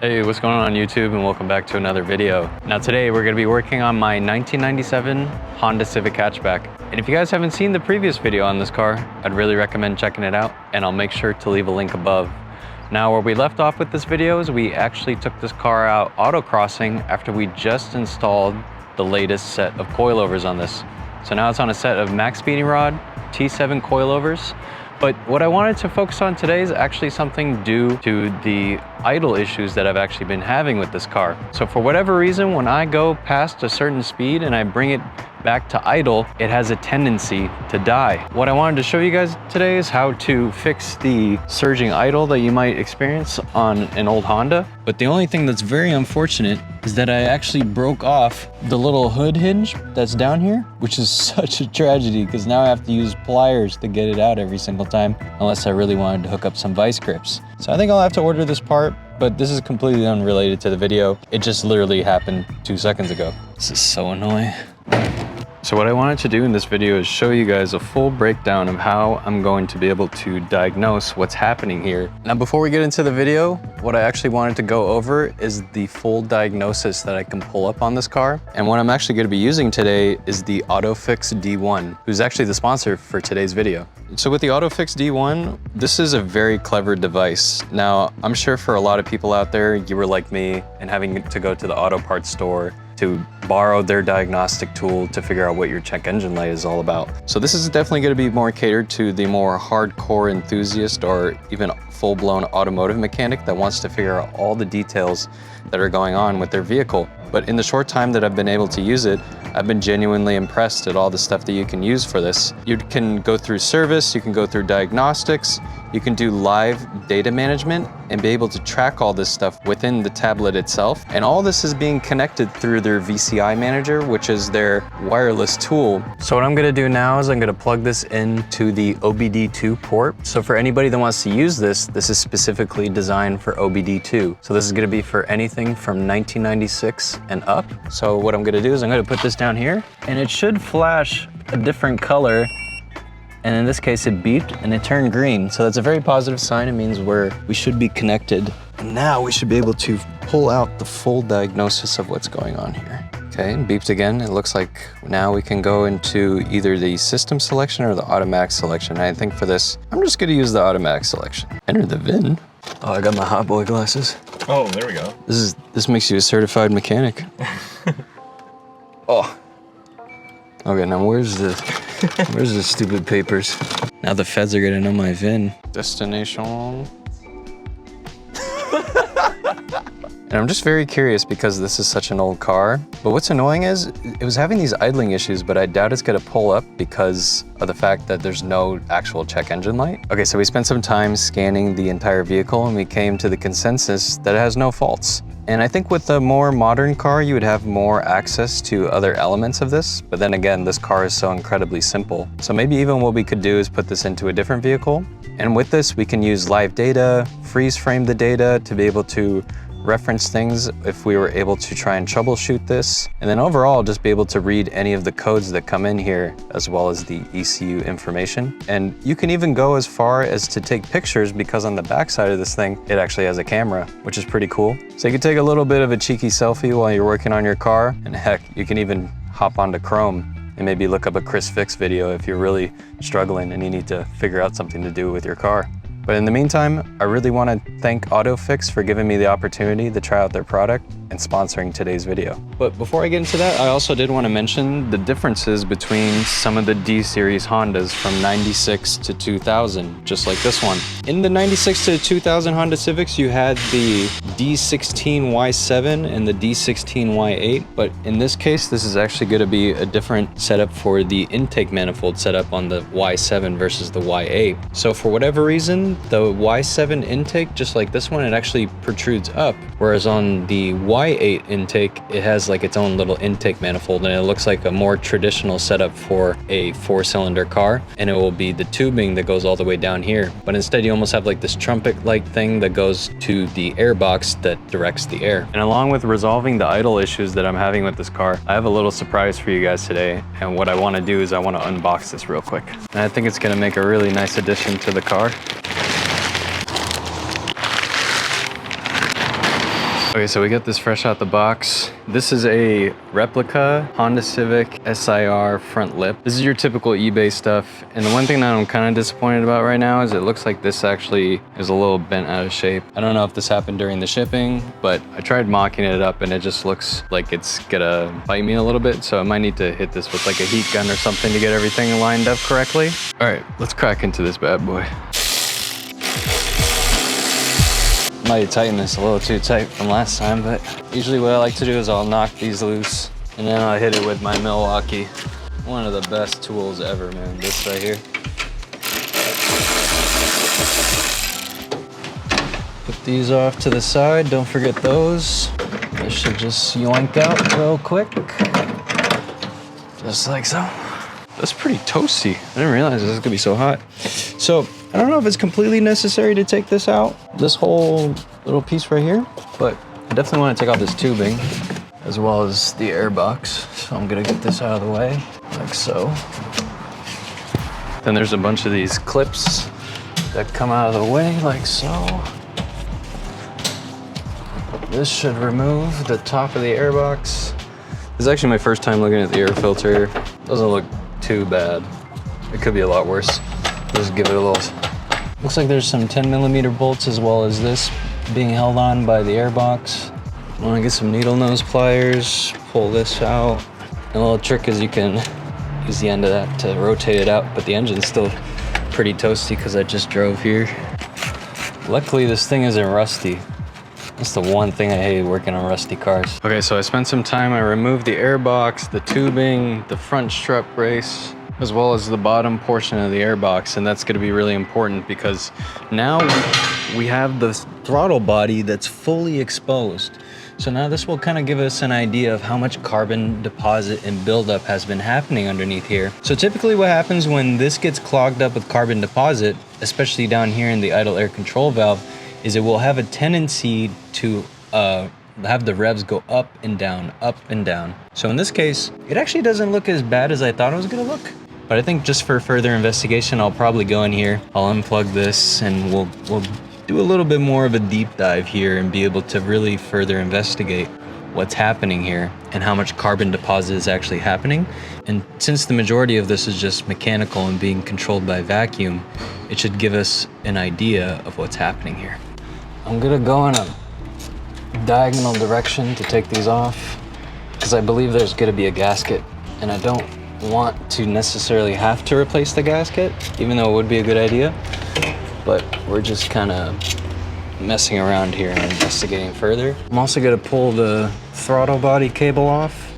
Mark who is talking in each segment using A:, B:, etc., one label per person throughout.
A: Hey, what's going on YouTube, and welcome back to another video. Now today we're going to be working on my 1997 Honda Civic Hatchback. And if you guys haven't seen the previous video on this car, I'd really recommend checking it out, and I'll make sure to leave a link above. Now where we left off with this video is we actually took this car out autocrossing after we just installed the latest set of coilovers on this. So now it's on a set of max speeding rod T7 coilovers. But what I wanted to focus on today is actually something due to the idle issues that I've actually been having with this car. So for whatever reason, when I go past a certain speed and I bring it back to idle, it has a tendency to die. What I wanted to show you guys today is how to fix the surging idle that you might experience on an old Honda. But the only thing that's very unfortunate is that I actually broke off the little hood hinge that's down here, which is such a tragedy because now I have to use pliers to get it out every single time, unless I really wanted to hook up some vice grips. So I think I'll have to order this part, but this is completely unrelated to the video. It just literally happened 2 seconds ago. This is so annoying. So what I wanted to do in this video is show you guys a full breakdown of how I'm going to be able to diagnose what's happening here. Now before we get into the video, what I actually wanted to go over is the full diagnosis that I can pull up on this car. And what I'm actually going to be using today is the AutoFix D1, who's actually the sponsor for today's video. So with the AutoFix D1, this is a very clever device. Now, I'm sure for a lot of people out there, you were like me and having to go to the auto parts store to borrow their diagnostic tool to figure out what your check engine light is all about. So this is definitely going to be more catered to the more hardcore enthusiast or even full-blown automotive mechanic that wants to figure out all the details that are going on with their vehicle. But in the short time that I've been able to use it, I've been genuinely impressed at all the stuff that you can use for this. You can go through service, you can go through diagnostics, you can do live data management and be able to track all this stuff within the tablet itself. And all this is being connected through their VCI manager, which is their wireless tool. So what I'm gonna do now is I'm gonna plug this into the OBD2 port. So for anybody that wants to use this, this is specifically designed for OBD2. So this is gonna be for anything from 1996 and up. So what I'm gonna do is I'm gonna put this down here and it should flash a different color. And in this case, it beeped and it turned green. So that's a very positive sign. It means we should be connected. And now we should be able to pull out the full diagnosis of what's going on here. Okay, beeped again. It looks like now we can go into either the system selection or the automatic selection. And I think for this, I'm just gonna use the automatic selection. Enter the VIN. Oh, I got my hot boy glasses.
B: Oh, there we go.
A: This makes you a certified mechanic. Oh. Okay, now where's the stupid papers? Now the feds are gonna know my VIN. Destination. And I'm just very curious because this is such an old car. But what's annoying is it was having these idling issues, but I doubt it's gonna pull up because of the fact that there's no actual check engine light. Okay, so we spent some time scanning the entire vehicle and we came to the consensus that it has no faults. And I think with a more modern car, you would have more access to other elements of this. But then again, this car is so incredibly simple. So maybe even what we could do is put this into a different vehicle. And with this, we can use live data, freeze frame the data to be able to reference things if we were able to try and troubleshoot this. And then overall, just be able to read any of the codes that come in here, as well as the ECU information. And you can even go as far as to take pictures because on the back side of this thing, it actually has a camera, which is pretty cool. So you can take a little bit of a cheeky selfie while you're working on your car. And heck, you can even hop onto Chrome and maybe look up a Chris Fix video if you're really struggling and you need to figure out something to do with your car. But in the meantime, I really want to thank AutoFix for giving me the opportunity to try out their product and sponsoring today's video. But before I get into that, I also did want to mention the differences between some of the D-Series Hondas from 96 to 2000, just like this one. In the 96 to 2000 Honda Civics, you had the D16Y7 and the D16Y8, but in this case, this is actually going to be a different setup for the intake manifold setup on the Y7 versus the Y8. So for whatever reason, the Y7 intake, just like this one, it actually protrudes up, whereas on the Y8 intake, it has like its own little intake manifold, and it looks like a more traditional setup for a 4-cylinder car, and it will be the tubing that goes all the way down here. But instead, you almost have like this trumpet-like thing that goes to the air box that directs the air. And along with resolving the idle issues that I'm having with this car, I have a little surprise for you guys today. And what I want to do is I want to unbox this real quick. And I think it's going to make a really nice addition to the car. Okay, so we got this fresh out the box. This is a replica Honda Civic SIR front lip. This is your typical eBay stuff. And the one thing that I'm kind of disappointed about right now is it looks like this actually is a little bent out of shape. I don't know if this happened during the shipping, but I tried mocking it up and it just looks like it's gonna bite me a little bit. So I might need to hit this with like a heat gun or something to get everything lined up correctly. All right, let's crack into this bad boy. Might tighten this a little too tight from last time, but usually what I like to do is I'll knock these loose and then I'll hit it with my Milwaukee. One of the best tools ever, man, this right here. Put these off to the side, don't forget those. This should just yoink out real quick. Just like so. That's pretty toasty. I didn't realize this was gonna be so hot. So, I don't know if it's completely necessary to take this out, this whole little piece right here, but I definitely want to take out this tubing as well as the air box. So I'm gonna get this out of the way, like so. Then there's a bunch of these clips that come out of the way, like so. This should remove the top of the air box. This is actually my first time looking at the air filter. Doesn't look too bad. It could be a lot worse. Just give it a little. Looks like there's some 10mm bolts as well as this being held on by the air box. I want to get some needle nose pliers, pull this out. And a little trick is you can use the end of that to rotate it out, but the engine's still pretty toasty because I just drove here. Luckily, this thing isn't rusty. That's the one thing I hate working on rusty cars. Okay, so I spent some time, I removed the air box, the tubing, the front strut brace, as well as the bottom portion of the air box, and that's going to be really important because now we have the throttle body that's fully exposed. So now this will kind of give us an idea of how much carbon deposit and buildup has been happening underneath here. So typically what happens when this gets clogged up with carbon deposit, especially down here in the idle air control valve, is it will have a tendency to have the revs go up and down, up and down. So in this case, it actually doesn't look as bad as I thought it was gonna look. But I think just for further investigation, I'll probably go in here, I'll unplug this, and we'll do a little bit more of a deep dive here and be able to really further investigate what's happening here and how much carbon deposit is actually happening. And since the majority of this is just mechanical and being controlled by vacuum, it should give us an idea of what's happening here. I'm gonna go in a diagonal direction to take these off because I believe there's gonna be a gasket and I don't want to necessarily have to replace the gasket, even though it would be a good idea, but we're just kind of messing around here and investigating further. I'm also gonna pull the throttle body cable off.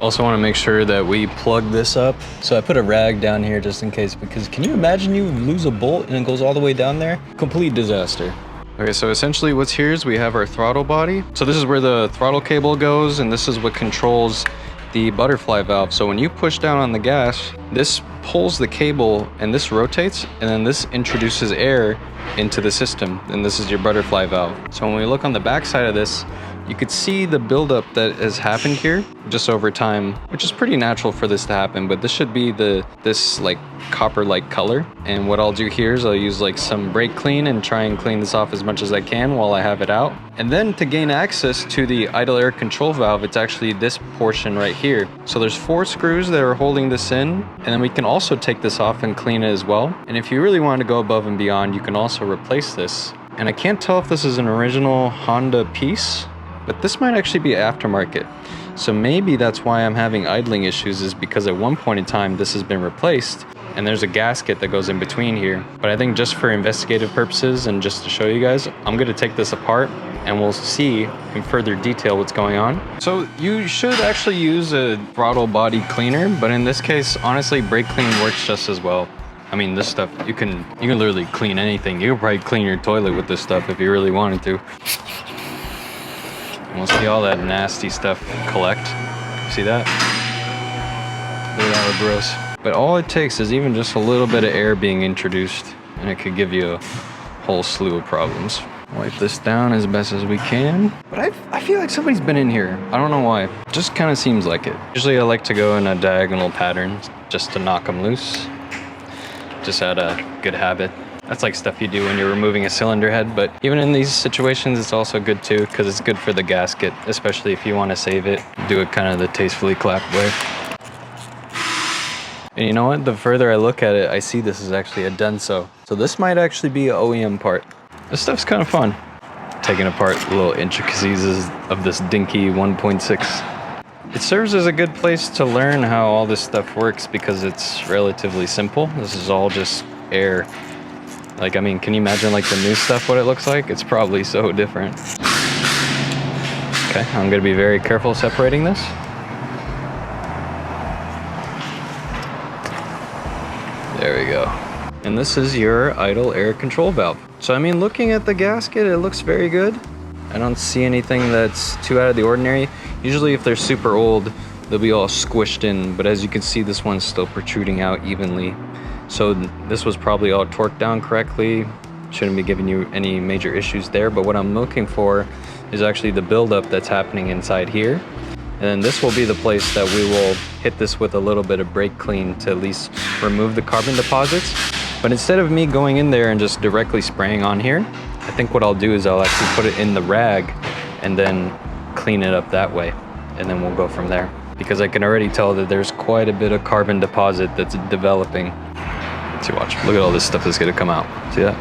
A: Also want to make sure that we plug this up. So I put a rag down here just in case, because can you imagine you lose a bolt and it goes all the way down there? Complete disaster. Okay, so essentially what's here is we have our throttle body. So this is where the throttle cable goes, and this is what controls the butterfly valve. So when you push down on the gas, this pulls the cable and this rotates, and then this introduces air into the system, and this is your butterfly valve. So when we look on the back side of this, you could see the buildup that has happened here just over time, which is pretty natural for this to happen, but this should be this like copper-like color. And what I'll do here is I'll use like some brake clean and try and clean this off as much as I can while I have it out. And then to gain access to the idle air control valve, it's actually this portion right here. So there's 4 screws that are holding this in, and then we can also take this off and clean it as well. And if you really want to go above and beyond, you can also replace this. And I can't tell if this is an original Honda piece, but this might actually be aftermarket. So maybe that's why I'm having idling issues, is because at one point in time this has been replaced and there's a gasket that goes in between here. But I think just for investigative purposes and just to show you guys, I'm gonna take this apart and we'll see in further detail what's going on. So you should actually use a throttle body cleaner, but in this case, honestly, brake clean works just as well. I mean, this stuff, you can literally clean anything. You could probably clean your toilet with this stuff if you really wanted to. And we'll see all that nasty stuff collect. See that? Look at how gross. But all it takes is even just a little bit of air being introduced, and it could give you a whole slew of problems. Wipe this down as best as we can. But I feel like somebody's been in here. I don't know why. Just kind of seems like it. Usually I like to go in a diagonal pattern just to knock them loose. Just out of good habit. That's like stuff you do when you're removing a cylinder head, but even in these situations, it's also good too, because it's good for the gasket, especially if you want to save it. Do it kind of the tastefully clapped way. And you know what? The further I look at it, I see this is actually a Denso. So this might actually be an OEM part. This stuff's kind of fun. Taking apart little intricacies of this dinky 1.6. It serves as a good place to learn how all this stuff works because it's relatively simple. This is all just air. Like, I mean, can you imagine like the new stuff, what it looks like? It's probably so different. Okay, I'm gonna be very careful separating this. There we go. And this is your idle air control valve. So, I mean, looking at the gasket, it looks very good. I don't see anything that's too out of the ordinary. Usually if they're super old, they'll be all squished in, but as you can see, this one's still protruding out evenly. So this was probably all torqued down correctly. Shouldn't be giving you any major issues there, but what I'm looking for is actually the buildup that's happening inside here. And then this will be the place that we will hit this with a little bit of brake clean to at least remove the carbon deposits. But instead of me going in there and just directly spraying on here, I think what I'll do is I'll actually put it in the rag and then clean it up that way. And then we'll go from there. Because I can already tell that there's quite a bit of carbon deposit that's developing. Let's see, watch. Look at all this stuff that's gonna come out. See that?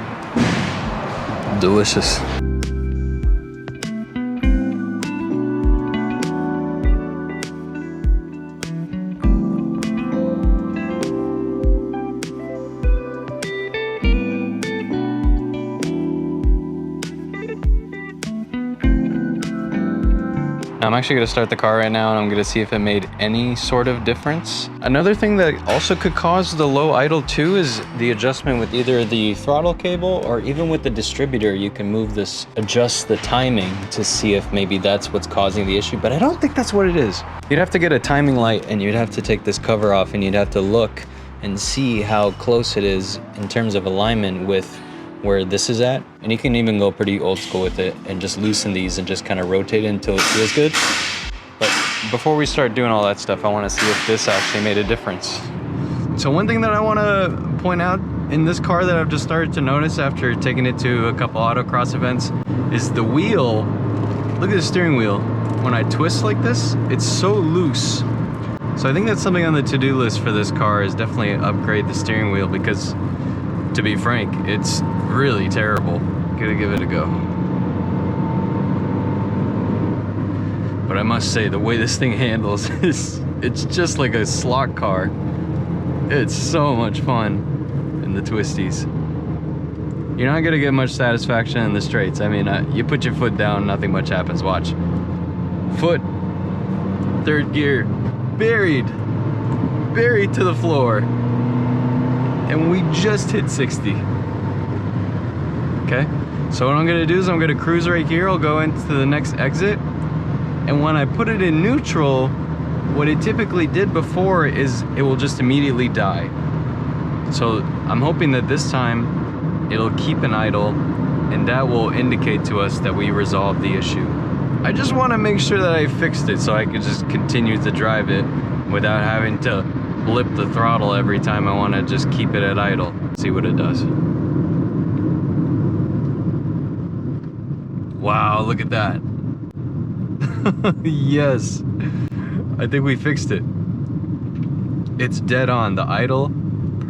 A: Delicious. I'm actually gonna start the car right now and I'm gonna see if it made any sort of difference. Another thing that also could cause the low idle too is the adjustment with either the throttle cable or even with the distributor. You can move this, adjust the timing to see if maybe that's what's causing the issue, but I don't think that's what it is. You'd have to get a timing light and you'd have to take this cover off and you'd have to look and see how close it is in terms of alignment with where this is at. And you can even go pretty old school with it and just loosen these and just kind of rotate it until it feels good. But before we start doing all that stuff, I want to see if this actually made a difference. So one thing that I want to point out in this car that I've just started to notice after taking it to a couple autocross events is the wheel. Look at the steering wheel. When I twist like this, it's so loose. So I think that's something on the to-do list for this car is definitely upgrade the steering wheel because, to be frank, it's really terrible. Gotta give it a go. But I must say, the way this thing handles is, it's just like a slot car. It's so much fun in the twisties. You're not gonna get much satisfaction in the straights. I mean, you put your foot down, nothing much happens. Watch. Foot, third gear, buried to the floor. And we just hit 60. Okay, so what I'm gonna do is I'm gonna cruise right here. I'll go into the next exit. And when I put it in neutral, what it typically did before is it will just immediately die. So I'm hoping that this time it'll keep an idle and that will indicate to us that we resolved the issue. I just wanna make sure that I fixed it so I could just continue to drive it without having to blip the throttle every time I want to just keep it at idle. See what it does. Wow, look at that. Yes, I think we fixed it. It's dead on. The idle,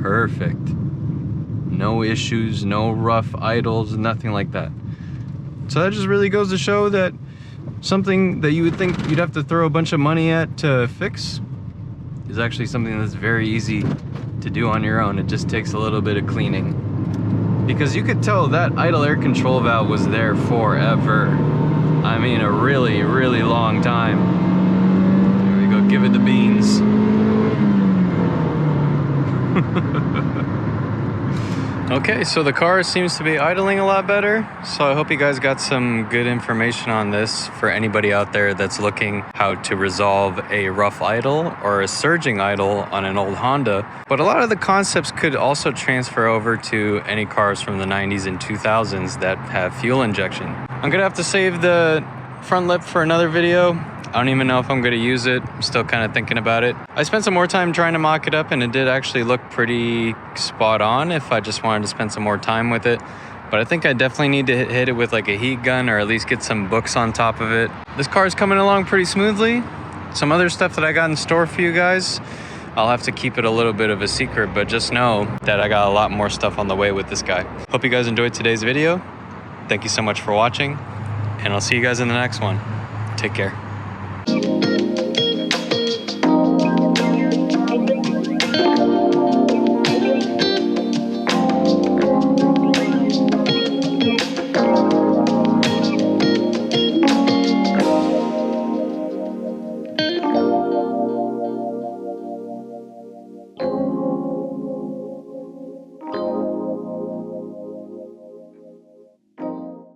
A: perfect. No issues, no rough idles, nothing like that. So that just really goes to show that something that you would think you'd have to throw a bunch of money at to fix is actually something that's very easy to do on your own. It just takes a little bit of cleaning. Because you could tell that idle air control valve was there forever. I mean, a really, really long time. There we go, give it the beans. Okay, so the car seems to be idling a lot better. So I hope you guys got some good information on this for anybody out there that's looking how to resolve a rough idle or a surging idle on an old Honda. But a lot of the concepts could also transfer over to any cars from the 90s and 2000s that have fuel injection. I'm gonna have to save the front lip for another video. I don't even know if I'm going to use it. I'm still kind of thinking about it. I spent some more time trying to mock it up, and it did actually look pretty spot on if I just wanted to spend some more time with it. But I think I definitely need to hit it with like a heat gun, or at least get some books on top of it. This car is coming along pretty smoothly. Some other stuff that I got in store for you guys, I'll have to keep it a little bit of a secret, but just know that I got a lot more stuff on the way with this guy. Hope you guys enjoyed today's video. Thank you so much for watching, and I'll see you guys in the next one. Take care.